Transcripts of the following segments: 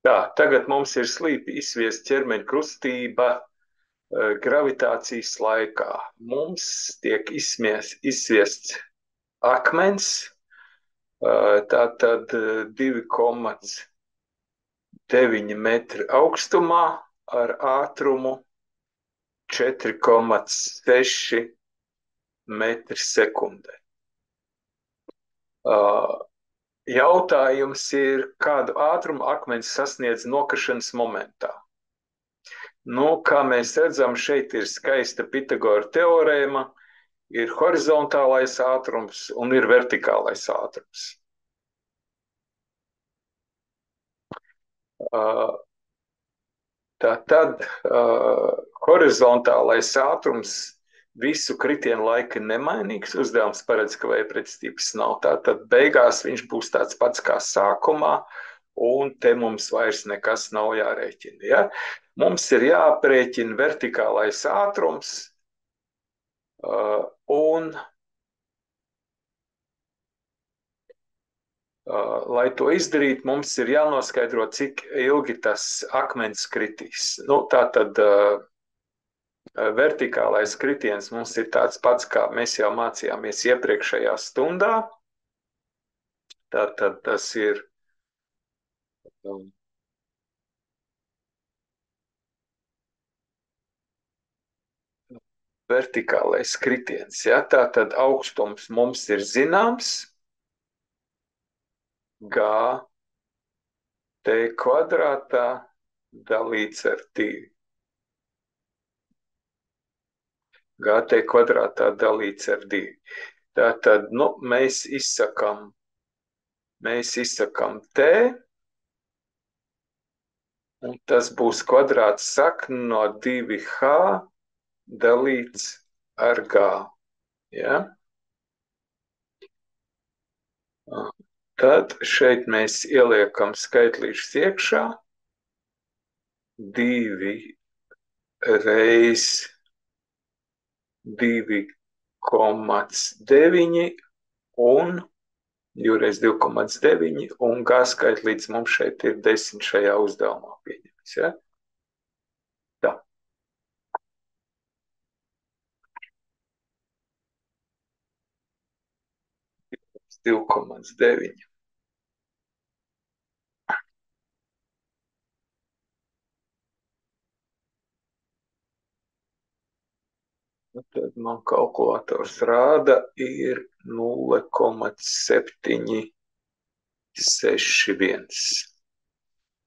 Tā, tagad mums ir slīpi izsviest ķermeņa kustība gravitācijas laikā. Mums tiek izsviests akmens, tātad 2,9 metri augstumā ar ātrumu 4,6 metri sekundē. Jautājums ir, kādu ātrumu akmens sasniedz nokrišanas momentā? Nu, kā mēs redzam, šeit ir skaista Pitagora teorēma, ir horizontālais ātrums un ir vertikālais ātrums. Tātad horizontālais ātrums visu kritienu laika nemainīgs. Uzdevums paredz, ka vējprecitības nav. Tātad beigās viņš būs tāds pats kā sākumā, un te mums vairs nekas nav jārēķina. Ja? Mums ir jāaprēķina vertikālais ātrums, un lai to izdarītu, mums ir jānoskaidro, cik ilgi tas akmens kritīs. Nu, tātad vertikālais kritiens mums ir tāds pats, kā mēs jau mācījāmies iepriekšējā stundā. Tātad tas ir vertikālais kritiens. Ja? Tātad augstums mums ir zināms, gt kvadrātā dalīts ar 2. Gt kvadrātā dalīts ar 2. Tātad, nu, mēs izsakam t, un tas būs kvadrāts sakne no 2h dalīts ar g. Ja? Tad šeit mēs ieliekam skaitlīšus iekšā. 2 reiz 2,9 un 2 reiz 2,9 un g skaitlīds mums šeit ir 10 šajā uzdevumā pieņems. Ja? Tā. - 2,9. Tad man kalkulators rāda ir 0,761.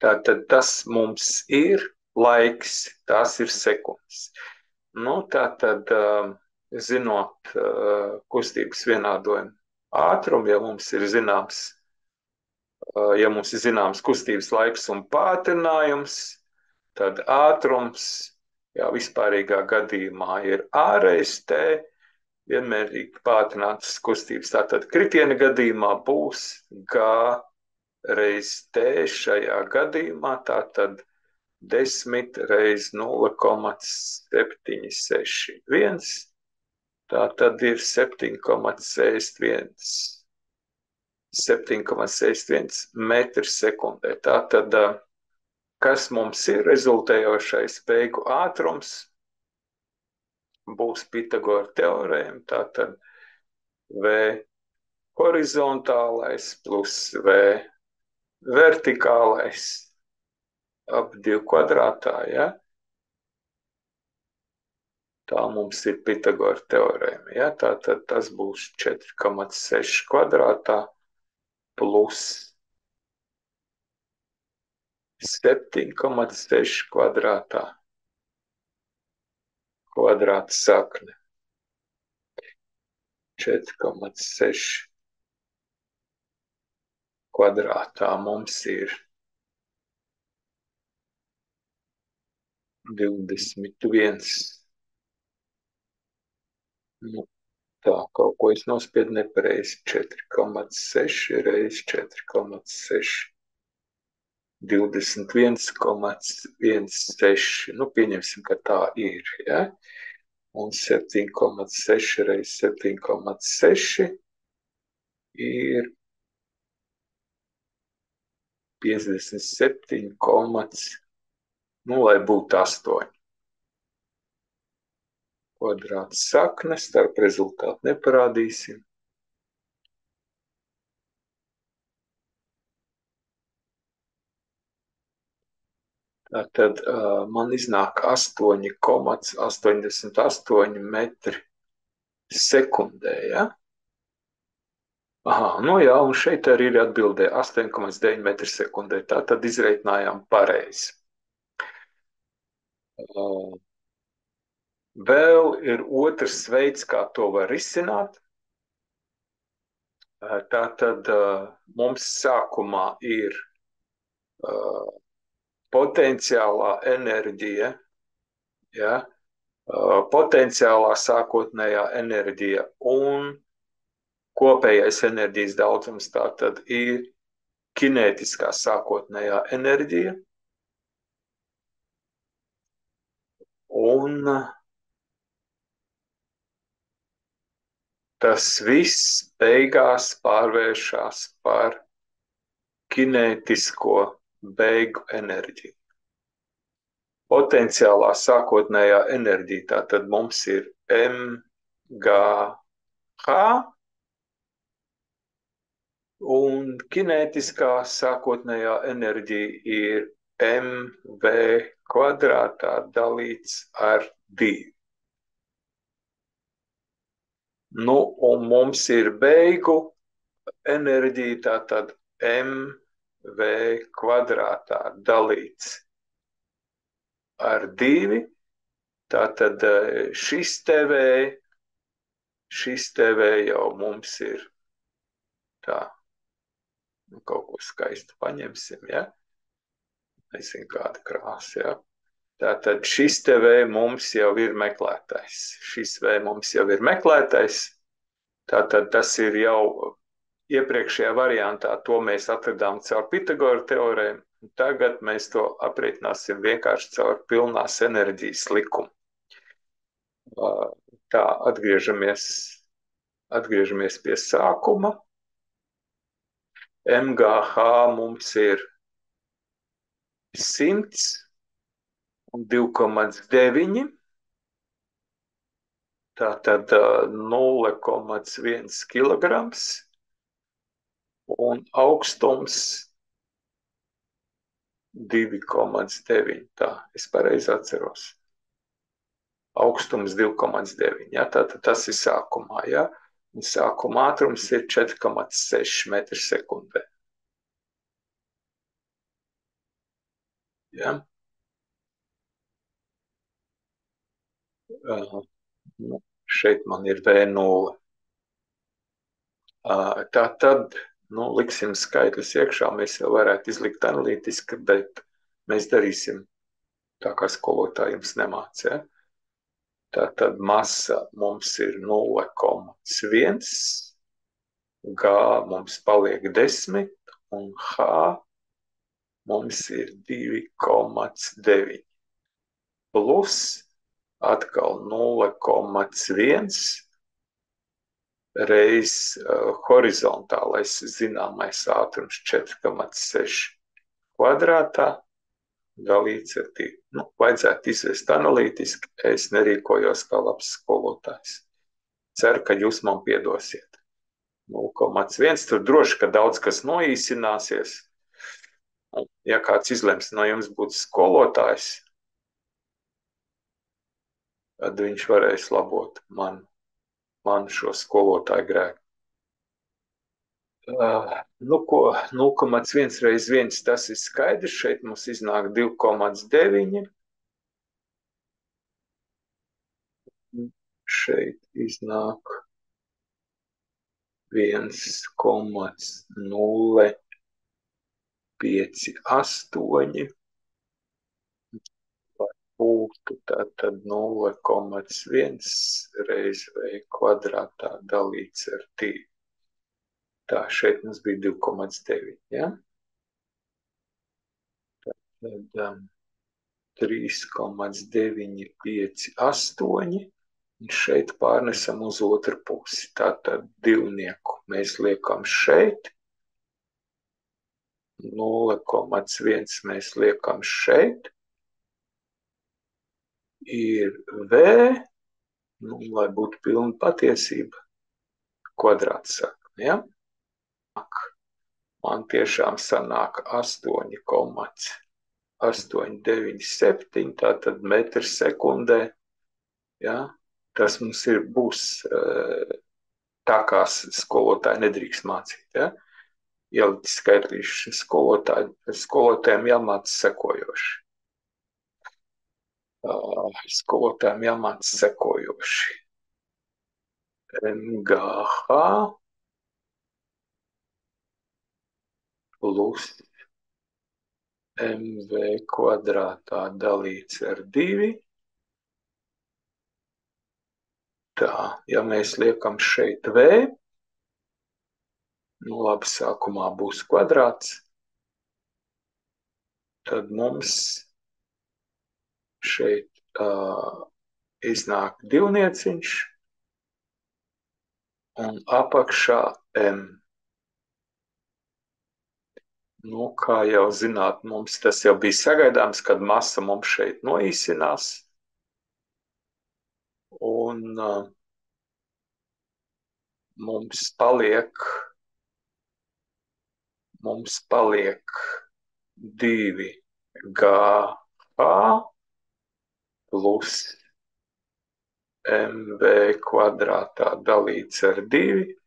Tātad tas mums ir laiks, tās ir sekundes. Nu, tātad, zinot kustības vienādojumu ātrumu, ja mums ir zināms kustības laiks un pātrinājums, tad ātrums jau vispārīgā gadījumā ir ārējais t, vienmērīgi pātrinātas kustības. Tātad kritiena gadījumā būs g reiz t šajā gadījumā, tātad 10 reiz 0,761. Tātad ir 7,61 metri sekundē. Tātad, kas mums ir rezultējošais beigu ātrums, būs Pitagora teorēma, tātad v horizontālais plus v vertikālais ap 2 kvadrātā, ja? Tā mums ir Pitagora teorēma, ja? Tātad tas būs 4,6 kvadrātā plus 7,6 kvadrātā kvadrāta sakne. 4,6 kvadrātā mums ir 21. Nu, tā, kaut ko es nospiedu nepareizi. 4,6 reiz 4,6. 21,16. Nu, pieņemsim, ka tā ir, ja? Un 7,6 reiz 7,6 ir 57, lai būtu 8. Kvadrāts saknes, starp rezultātu neparādīsim. Tad man iznāk 8,88 metri sekundē, ja? Aha, jā, un šeit arī ir atbildē 8,9 metri sekundē. Tā tad izreikinājām pareizi. Vēl ir otrs veids, kā to var risināt. Tā tad mums sākumā ir potenciālā enerģija, ja? Potenciālā sākotnējā enerģija un kopējais enerģijas daudzums, tā tad ir kinētiskā sākotnējā enerģija un tas viss beigās pārvēršas par kinētisko beigu enerģiju. Potenciālā sākotnējā enerģija, tātad mums ir mgh, un kinētiskā sākotnējā enerģija ir mv kvadrātā dalīts ar 2. Un mums ir beigu enerģija, tātad mv kvadrātā dalīts ar 2. Tātad šis TV jau mums ir tā. Kaut ko skaistu paņemsim, ja? Nezinu, kāda krāsa, ja? Tātad šis TV mums jau ir meklētais. Šis V mums jau ir meklētais. Tātad tas ir jau iepriekšējā variantā, to mēs atradām caur Pitagora teorēmu. Tagad mēs to aprēķināsim vienkārši caur pilnās enerģijas likumu. Tā, atgriežamies pie sākuma. MGH mums ir 100 un 2,9. Tātad 0,1 kilograms un augstums 2,9. Tā, es pareizi atceros. Augstums 2,9. Ja? Tātad tas ir sākumā. Ja? Un sākuma ātrums ir 4,6 metri sekundē. Ja? Šeit man ir V0. Tātad, liksim skaitļus iekšā, mēs jau varētu izlikt analītiski, bet mēs darīsim tā, kā skolotāji jums nemāca. Ja? Tātad masa mums ir 0,1, G mums paliek 10 un H mums ir 2,9. Plus atkal 0,1 reiz horizontālais zināmais ātrums 4,6 kvadrātā dalīts ar 2. Vajadzētu izvest analītiski, es nerīkojos kā labs skolotājs. Ceru, ka jūs man piedosiet. 0,1, tur droši, ka daudz kas noīsināsies. Ja kāds izlems no jums būt skolotājs, tad viņš varēs labot man šo skolotāju grēku. 0,1 reiz 1, tas ir skaidrs. Šeit mums iznāk 2,9. Šeit iznāk 1,058. Būtu tātad 0,1 reiz V kvadrātā dalīts ar 2. Tā, šeit mums bija 2,9, ja? Tad 3,958, un šeit pārnesam uz otru pusi. Tātad divnieku mēs liekam šeit, 0,1 mēs liekam šeit. Ir V, lai būtu pilna patiesība, kvadrāts sakne, ja? Man tiešām sanāk 8,897, tātad metri sekundē, ja? Tas mums būs tā, kā skolotāji nedrīkst mācīt, ja? Ielikt skaitlīšu skolotājiem jāmāca sekojoši. Skolotājiem jāmāca sekojoši. MGH plus MV kvadrātā dalīts ar 2. Tā, ja mēs liekam šeit V, labi, sākumā būs kvadrāts, tad mums šeit iznāk divnieciņš un apakšā M. Kā jau zināt, mums tas jau bija sagaidāms, kad masa mums šeit noīsinās. Un mums paliek 2GH plus MV kvadrātā dalīts ar 2.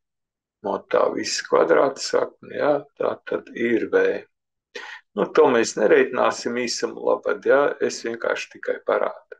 No tā viss kvadrāts sakne, jā, tā tad ir V. To mēs nereiķināsim īsam labad, jā, es vienkārši tikai parādu.